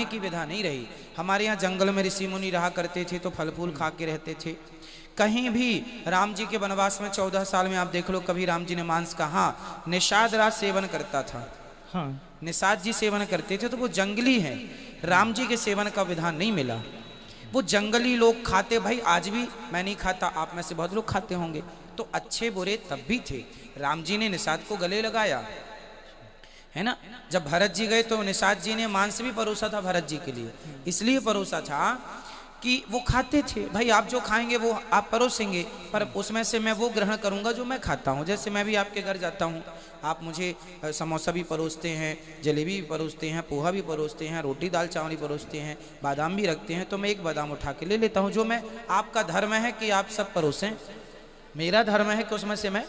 की विधा नहीं रही। हमारे यहाँ जंगल में ऋषि मुनि रहा करते थे तो फल फूल खा के रहते थे। कहीं भी राम जी के वनवास में 14 साल में आप देख लो, कभी राम जी ने मांस का, हाँ निषाद राज सेवन करता था। हाँ निषाद जी सेवन करते थे, तो वो जंगली है, राम जी के सेवन का विधान नहीं मिला। वो जंगली लोग खाते, भाई आज भी मैं नहीं खाता, आप में से बहुत लोग खाते होंगे। तो अच्छे बुरे तब भी थे। राम जी ने निषाद को गले लगाया है ना। जब भरत जी गए तो निषाद जी ने मांस भी परोसा था भरत जी के लिए, इसलिए परोसा था कि वो खाते थे। भाई आप जो खाएंगे वो आप परोसेंगे, पर उसमें से मैं वो ग्रहण करूंगा जो मैं खाता हूँ। जैसे मैं भी आपके घर जाता हूँ, आप मुझे समोसा भी परोसते हैं, जलेबी भी परोसते हैं, पोहा भी परोसते हैं, रोटी दाल चावल भी परोसते हैं, बादाम भी रखते हैं, तो मैं एक बादाम उठा के ले लेता हूँ। जो मैं, आपका धर्म है कि आप सब परोसें, मेरा धर्म है कि उसमें से मैं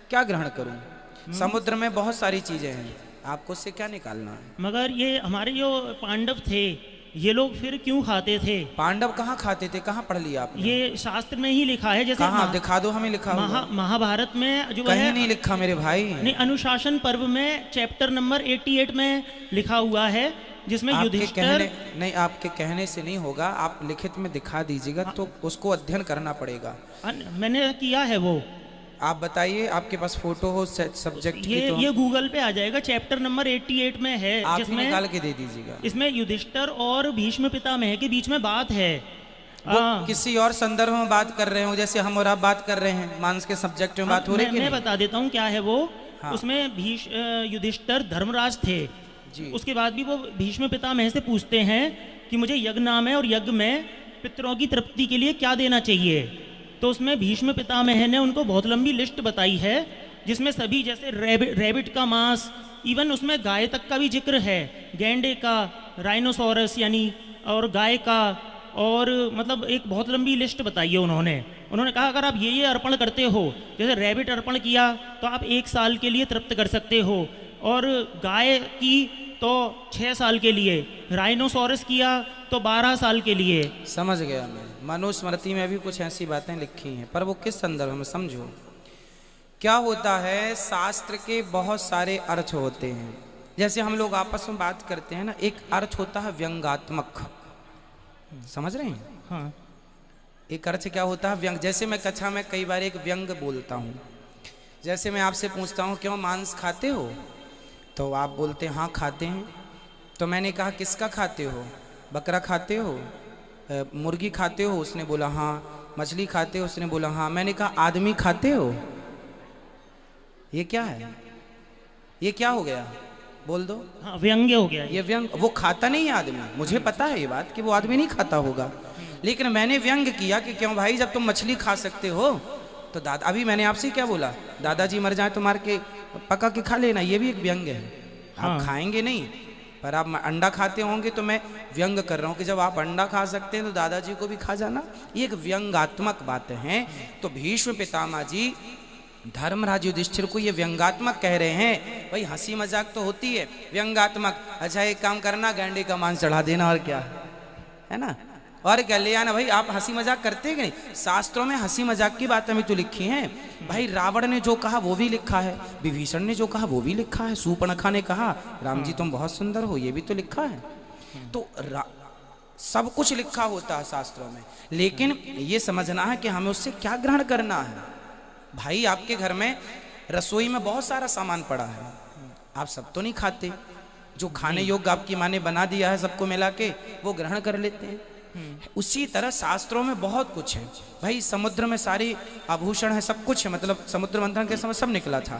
क्या ग्रहण करूँ। समुद्र में बहुत सारी चीज़ें हैं, आपको उससे क्या निकालना है। मगर ये हमारे जो पांडव थे, ये लोग फिर क्यों खाते थे? पांडव कहाँ खाते थे, कहाँ पढ़ लिया आपने? ये शास्त्र में ही लिखा है। जैसे कहाँ दिखा दो हमें लिखा हुआ। महाभारत में जो कहीं है नहीं लिखा मेरे भाई। नहीं, अनुशासन पर्व में चैप्टर नंबर 88 में लिखा हुआ है, जिसमें युधिष्ठिर। नहीं, आपके कहने से नहीं होगा, आप लिखित में दिखा दीजिएगा तो उसको अध्ययन करना पड़ेगा। मैंने किया है वो। आप बताइए, आपके पास फोटो हो सब्जेक्ट ये की तो ये गूगल पे आ जाएगा, चैप्टर नंबर 88 में है, आप जिसमें निकाल के दे दीजिएगा। इसमें युधिष्ठिर और भीष्म पितामह के बीच में बात है। किसी और संदर्भ में बात कर रहे हो, जैसे हम और आप बात कर रहे हैं, मांस के सब्जेक्ट में बात हो रही है। मैं बता देता हूँ क्या है वो। हाँ। उसमें युधिष्ठिर धर्मराज थे जी। उसके बाद भी वो भीष्म पितामह से पूछते हैं कि मुझे यज्ञ नाम है और यज्ञ में पितरों की तृप्ति के लिए क्या देना चाहिए। तो उसमें भीष्म पितामह ने उनको बहुत लंबी लिस्ट बताई है, जिसमें सभी, जैसे रैबिट का मांस, इवन उसमें गाय तक का भी जिक्र है, गैंडे का, राइनोसोरस यानी, और गाय का, और मतलब एक बहुत लंबी लिस्ट बताई है उन्होंने कहा अगर आप ये अर्पण करते हो, जैसे रैबिट अर्पण किया तो आप 1 साल के लिए तृप्त कर सकते हो, और गाय की तो 6 साल के लिए, राइनोसोरस किया तो 12 साल के लिए। समझ गया मैं। मनुस्मृति में भी कुछ ऐसी बातें लिखी हैं, पर वो किस संदर्भ में, समझो क्या होता है। शास्त्र के बहुत सारे अर्थ होते हैं। जैसे हम लोग आपस में बात करते हैं ना, एक अर्थ होता है व्यंग्यात्मक, समझ रहे हैं। हाँ। एक अर्थ क्या होता है व्यंग। जैसे मैं कक्षा में कई बार एक व्यंग बोलता हूँ। जैसे मैं आपसे पूछता हूँ क्यों मांस खाते हो, तो आप बोलते हैं हाँ खाते हैं। तो मैंने कहा किसका खाते हो, बकरा खाते हो, मुर्गी खाते हो, उसने बोला हाँ। मछली खाते हो, उसने बोला हाँ। मैंने कहा आदमी खाते हो, ये क्या है, ये क्या हो गया, बोल दो। हाँ, व्यंग्य हो गया ये व्यंग। वो खाता नहीं है आदमी, मुझे पता है ये बात कि वो आदमी नहीं खाता होगा, लेकिन मैंने व्यंग किया कि क्यों भाई जब तुम मछली खा सकते हो तो दादा, अभी मैंने आपसे क्या बोला, दादाजी मर जाए तो मार के पका के खा लेना, ये भी एक व्यंग है। हाँ। आप खाएंगे नहीं, पर आप अंडा खाते होंगे, तो मैं व्यंग कर रहा हूँ कि जब आप अंडा खा सकते हैं तो दादाजी को भी खा जाना। ये एक व्यंगात्मक बात है। तो भीष्म पितामह जी धर्मराज युधिष्ठिर को ये व्यंगात्मक कह रहे हैं। भाई हंसी मजाक तो होती है, व्यंगात्मक। अच्छा एक काम करना, गैंडे का मांस चढ़ा देना, और क्या है ना, और क्या ले आना। भाई आप हंसी मजाक करते हैं कि नहीं, शास्त्रों में हंसी मजाक की बातें भी तो लिखी हैं। भाई रावण ने जो कहा वो भी लिखा है, विभीषण ने जो कहा वो भी लिखा है, शूर्पणखा ने कहा राम जी तुम बहुत सुंदर हो, ये भी तो लिखा है। तो सब कुछ लिखा होता है शास्त्रों में, लेकिन ये समझना है कि हमें उससे क्या ग्रहण करना है। भाई आपके घर में रसोई में बहुत सारा सामान पड़ा है, आप सब तो नहीं खाते, जो खाने योग्य आपकी माँ ने बना दिया है सबको मिला के वो ग्रहण कर लेते हैं। उसी तरह शास्त्रों में बहुत कुछ है। भाई समुद्र में सारी आभूषण है, सब कुछ है, मतलब समुद्र मंथन के समय सब निकला था,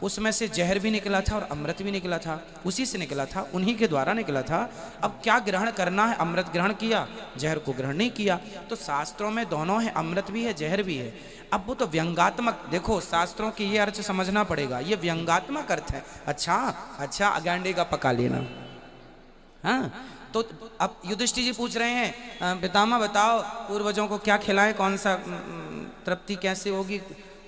उसमें से जहर भी निकला था और अमृत भी निकला था, उसी से निकला था, उन्हीं के द्वारा निकला था। अब क्या ग्रहण करना है, अमृत ग्रहण किया, जहर को ग्रहण नहीं किया। तो शास्त्रों में दोनों है, अमृत भी है जहर भी है। अब वो तो व्यंगात्मक, देखो शास्त्रों की ये अर्थ समझना पड़ेगा, ये व्यंगात्मक अर्थ है। अच्छा गैंडे का पका लेना, हाँ। तो अब युधिष्ठिर जी पूछ रहे हैं पितामह बताओ पूर्वजों को क्या खिलाएं, कौन सा तृप्ति कैसे होगी,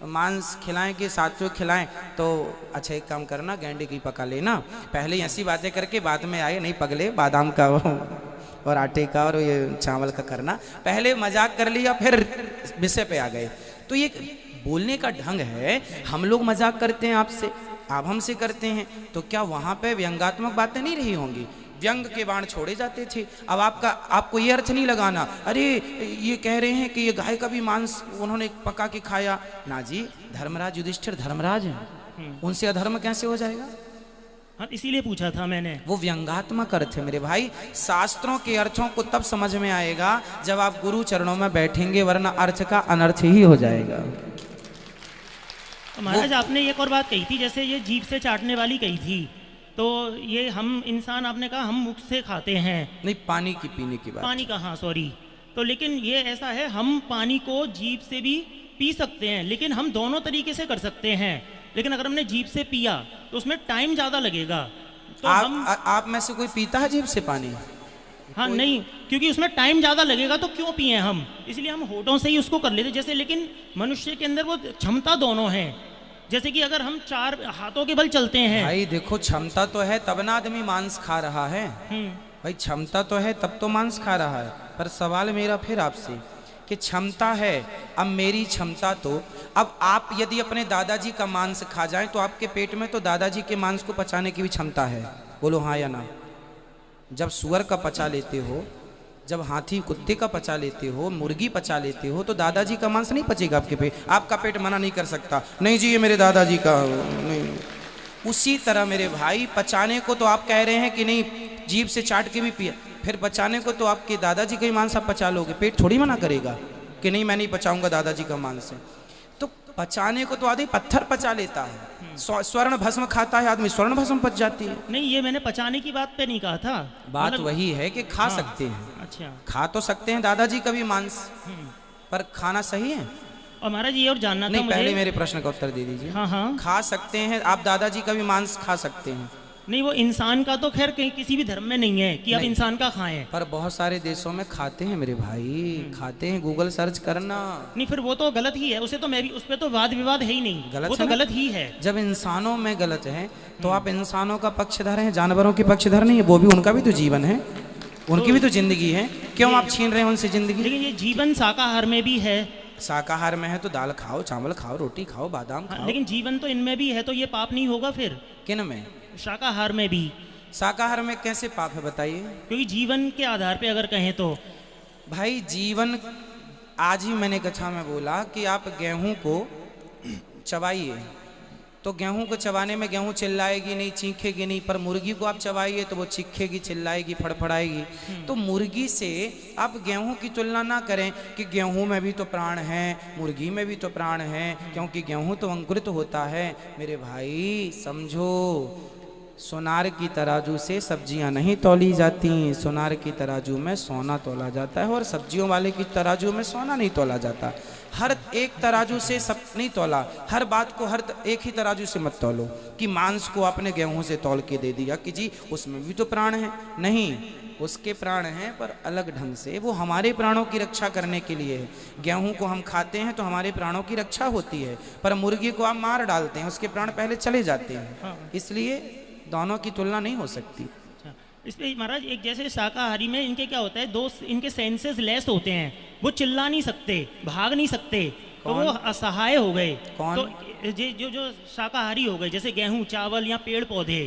मांस खिलाएं कि सात्विक खिलाएं। तो अच्छा एक काम करना, गैंडे की पका लेना। पहले ऐसी बातें करके बाद में आए नहीं पगले, बादाम का और आटे का और ये चावल का करना, पहले मजाक कर लिया फिर विषय पे आ गए। तो ये बोलने का ढंग है। हम लोग मजाक करते हैं आपसे, आप हमसे करते हैं, तो क्या वहाँ पे व्यंगात्मक बातें नहीं रही होंगी। व्यंग के बाण छोड़े जाते थे। अब आपको ये अर्थ नहीं लगाना, अरे ये कह रहे हैं कि ये गाय का भी मांस उन्होंने पका के खाया। ना जी, धर्मराज युधिष्ठिर धर्मराज हैं, उनसे अधर्म कैसे हो जाएगा? हाँ, इसीलिए पूछा था मैंने। वो व्यंगात्मक अर्थ है मेरे भाई। शास्त्रों के अर्थों को तब समझ में आएगा जब आप गुरु चरणों में बैठेंगे, वरना अर्थ का अनर्थ ही हो जाएगा। महाराज आपने एक और बात कही थी, जैसे ये जीभ से चाटने वाली कही थी, तो ये हम इंसान, आपने कहा हम मुख से खाते हैं। नहीं, पानी की पीने की बात। पानी का, हाँ सॉरी। तो लेकिन ये ऐसा है, हम पानी को जीभ से भी पी सकते हैं, लेकिन हम दोनों तरीके से कर सकते हैं। लेकिन अगर हमने जीभ से पिया तो उसमें टाइम ज़्यादा लगेगा। तो आप में से कोई पीता है जीभ से पानी? हाँ नहीं, क्योंकि उसमें टाइम ज़्यादा लगेगा तो क्यों पिए हम, इसलिए हम होठों से ही उसको कर लेते जैसे। लेकिन मनुष्य के अंदर वो क्षमता दोनों है, जैसे कि अगर हम 4 हाथों के बल चलते हैं। भाई देखो, क्षमता तो है तब ना आदमी मांस खा रहा है। भाई क्षमता तो है तब तो मांस खा रहा है। पर सवाल मेरा फिर आपसे कि क्षमता है, अब मेरी क्षमता तो, अब आप यदि अपने दादाजी का मांस खा जाएं तो आपके पेट में तो दादाजी के मांस को पचाने की भी क्षमता है। बोलो हाँ या ना? जब सुअर का पचा लेते हो, जब हाथी कुत्ते का पचा लेते हो, मुर्गी पचा लेते हो, तो दादाजी का मांस नहीं पचेगा आपके पेट। आपका पेट मना नहीं कर सकता, नहीं जी ये मेरे दादाजी का नहीं। उसी तरह मेरे भाई, पचाने को तो आप कह रहे हैं कि नहीं जीभ से चाट के भी पिया, फिर बचाने को तो आपके दादाजी का ही मांस आप पचा लोगे। पेट थोड़ी मना करेगा कि नहीं मैं नहीं पचाऊंगा दादाजी का मांस है। तो पचाने को तो आदमी पत्थर पचा लेता है, स्वर्ण भस्म खाता है आदमी, स्वर्ण भस्म पच जाती है। नहीं, ये मैंने पचाने की बात पे नहीं कहा था। बात वही है कि खा सकते हैं। अच्छा, खा तो सकते हैं दादाजी का भी मांस, पर खाना सही है? और महाराज ये और जानना था नहीं, मुझे। पहले मेरे प्रश्न का उत्तर दे दीजिए। हाँ हाँ, खा सकते हैं, आप दादाजी का भी मांस खा सकते हैं। नहीं, वो इंसान का तो खैर कहीं किसी भी धर्म में नहीं है कि आप इंसान का खाएं। पर बहुत सारे देशों में खाते हैं मेरे भाई, खाते हैं। गूगल सर्च करना। नहीं, फिर वो तो गलत ही है, उसे तो मैं भी, उस पर तो वाद विवाद है ही नहीं, गलत वो तो गलत ही है। जब इंसानों में गलत है तो आप इंसानों का पक्षधर हैं, जानवरों के पक्षधर नहीं है। वो भी, उनका भी तो जीवन है, उनकी भी तो जिंदगी है। क्यों आप छीन रहे हैं उनसे जिंदगी? लेकिन ये जीवन शाकाहार में भी है। शाकाहार में है तो दाल खाओ, चावल खाओ, रोटी खाओ, बादाम खाओ। लेकिन जीवन तो इनमें भी है, तो ये पाप नहीं होगा फिर? किन में? शाकाहार में भी। शाकाहार में कैसे पाप है बताइए? क्योंकि जीवन के आधार पे अगर कहें तो भाई जीवन, आज ही मैंने कक्षा में बोला कि आप गेहूं को चबाइए तो गेहूं को चबाने में गेहूं चिल्लाएगी नहीं, चीखेगी नहीं, पर मुर्गी को आप चबाइए तो वो चीखेगी, चिल्लाएगी, फड़फड़ाएगी। तो मुर्गी से आप गेहूं की तुलना ना करें कि गेहूं में भी तो प्राण है, मुर्गी में भी तो प्राण है, क्योंकि गेहूं तो अंकुरित होता है। मेरे भाई समझो, सोनार की तराजू से सब्जियां नहीं तौली जाती, सोनार की तराजू में सोना तौला जाता है, और सब्जियों वाले की तराजू में सोना नहीं तौला जाता। हर एक तराजू से सब नहीं तौला, हर बात को एक ही तराजू से मत तौलो कि मांस को आपने गेहूं से तौल के दे दिया कि जी उसमें भी तो प्राण है। नहीं, उसके प्राण हैं पर अलग ढंग से, वो हमारे प्राणों की रक्षा करने के लिए है। गेहूं को हम खाते हैं तो हमारे प्राणों की रक्षा होती है, पर मुर्गी को आप मार डालते हैं, उसके प्राण पहले चले जाते हैं। इसलिए दोनों की तुलना नहीं हो सकती। इसलिए महाराज, एक जैसे शाकाहारी में इनके क्या होता है, दो इनके सेंसेस लेस होते हैं, वो चिल्ला नहीं सकते, भाग नहीं सकते, तो वो असहाय हो गए। कौन? तो जो शाकाहारी हो गए, जैसे गेहूं, चावल या पेड़ पौधे,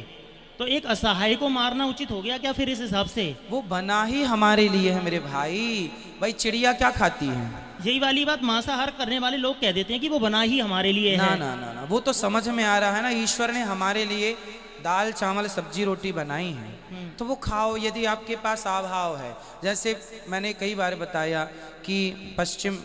तो एक असहाय को मारना उचित हो गया क्या फिर इस हिसाब से? वो बना ही हमारे लिए है मेरे भाई। भाई चिड़िया क्या खाती है? यही वाली बात मांसाहार करने वाले लोग कह देते हैं कि वो बना ही हमारे लिए है। ना ना ना ना, वो तो समझ में आ रहा है ना, ईश्वर ने हमारे लिए दाल चावल सब्जी रोटी बनाई है, तो वो खाओ यदि आपके पास अभाव है। जैसे मैंने कई बार बताया कि पश्चिम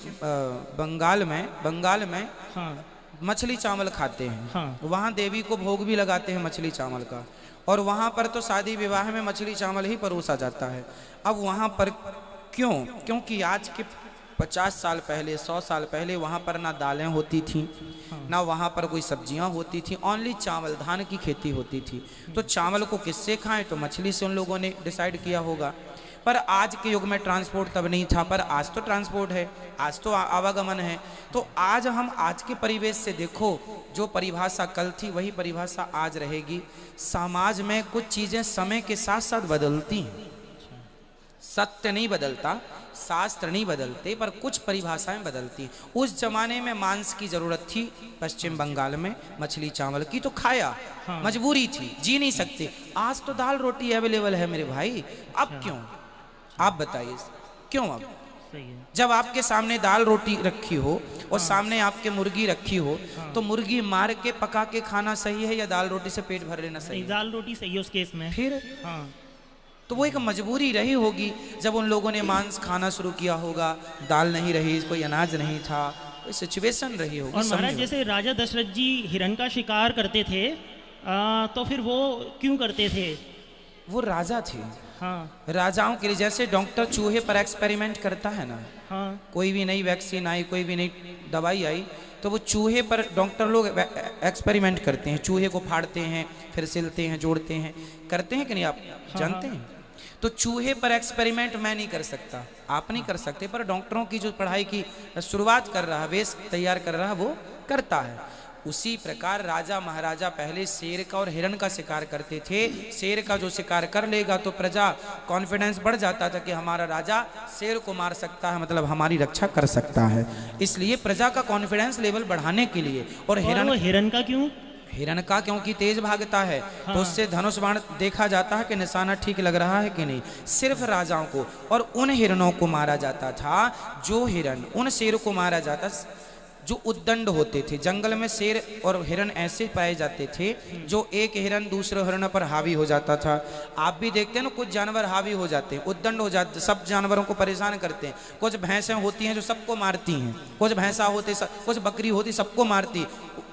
बंगाल में हाँ, मछली चावल खाते हैं। हाँ, वहाँ देवी को भोग भी लगाते हैं मछली चावल का, और वहाँ पर तो शादी विवाह में मछली चावल ही परोसा जाता है। अब वहाँ पर क्यों? क्योंकि आज के 50 साल पहले, 100 साल पहले वहाँ पर ना दालें होती थी, ना वहाँ पर कोई सब्जियाँ होती थी, ओनली चावल, धान की खेती होती थी। तो चावल को किससे खाएं? तो मछली से उन लोगों ने डिसाइड किया होगा। पर आज के युग में ट्रांसपोर्ट तब नहीं था, पर आज तो ट्रांसपोर्ट है, आज तो आवागमन है। तो आज हम आज के परिवेश से देखो, जो परिभाषा कल थी वही परिभाषा आज रहेगी। समाज में कुछ चीज़ें समय के साथ साथ बदलती हैं, सत्य नहीं बदलता, शास्त्र नहीं बदलते पर कुछ परिभाषाएं बदलती हैं। उस जमाने में मांस की जरूरत थी, पश्चिम बंगाल में मछली चावल की तो खाया, हाँ। मजबूरी थी, जी नहीं सकते। आज तो दाल रोटी अवेलेबल है मेरे भाई, अब क्यों? आप बताइए क्यों? अब सही है। जब आपके सामने दाल रोटी रखी हो और सामने आपके मुर्गी रखी हो, तो मुर्गी मार के पका के खाना सही है या दाल रोटी से पेट भर लेना सही नहीं, है? दाल रोटी सही है उस केस में। फिर हाँ, तो वो एक मजबूरी रही होगी जब उन लोगों ने मांस खाना शुरू किया होगा, दाल नहीं रही, कोई अनाज नहीं था, कोई सिचुएशन रही होगी। और महाराज समझो। जैसे राजा दशरथ जी हिरण का शिकार करते थे, तो फिर वो क्यों करते थे? वो राजा थे, हाँ राजाओं के लिए जैसे डॉक्टर चूहे पर एक्सपेरिमेंट करता है ना, हाँ कोई भी नई वैक्सीन आई, कोई भी नई दवाई आई, तो वो चूहे पर डॉक्टर लोग एक्सपेरिमेंट करते हैं, चूहे को फाड़ते हैं, फिर सिलते हैं, जोड़ते हैं, करते हैं कि नहीं? आप जानते हैं? तो चूहे पर एक्सपेरिमेंट मैं नहीं कर सकता, आप नहीं कर सकते, पर डॉक्टरों की जो पढ़ाई की शुरुआत कर रहा है, बेस तैयार कर रहा है, वो करता है। उसी प्रकार राजा महाराजा पहले शेर का और हिरण का शिकार करते थे। शेर का जो शिकार कर लेगा तो प्रजा कॉन्फिडेंस बढ़ जाता था कि हमारा राजा शेर को मार सकता है, मतलब हमारी रक्षा कर सकता है। इसलिए प्रजा का कॉन्फिडेंस लेवल बढ़ाने के लिए। और हिरण का क्यों? हिरण का क्योंकि तेज भागता है, हाँ। तो उससे धनुष बाण देखा जाता है कि निशाना ठीक लग रहा है कि नहीं। सिर्फ राजाओं को और उन हिरणों को मारा जाता था, जो हिरण, उन शेर को मारा जाता जो उद्दंड होते थे। जंगल में शेर और हिरण ऐसे पाए जाते थे जो एक हिरण दूसरे हिरण पर हावी हो जाता था। आप भी देखते हैं ना, कुछ जानवर हावी हो जाते हैं, उद्दंड हो जाते, सब जानवरों को परेशान करते हैं। कुछ भैंसें होती हैं जो सबको मारती हैं, कुछ भैंसा होते, कुछ बकरी होती सबको मारती।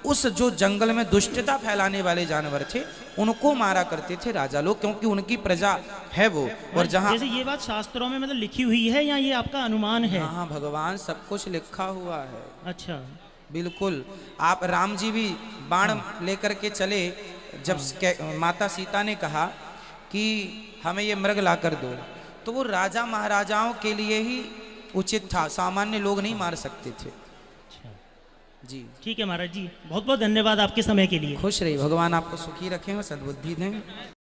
उस जो जंगल में दुष्टता फैलाने वाले जानवर थे, उनको मारा करते थे राजा लोग, क्योंकि उनकी प्रजा है वो। और जहाँ जैसे ये बात शास्त्रों में मतलब लिखी हुई है या ये आपका अनुमान है? हाँ, भगवान सब कुछ लिखा हुआ है। अच्छा, बिल्कुल। आप राम जी भी बाण लेकर के चले, जब माता सीता ने कहा कि हमें ये मृग ला कर दो, तो वो राजा महाराजाओं के लिए ही उचित था, सामान्य लोग नहीं मार सकते थे। जी ठीक है महाराज जी, बहुत बहुत धन्यवाद आपके समय के लिए। खुश रहिए, भगवान आपको सुखी रखें और सद्बुद्धि दें।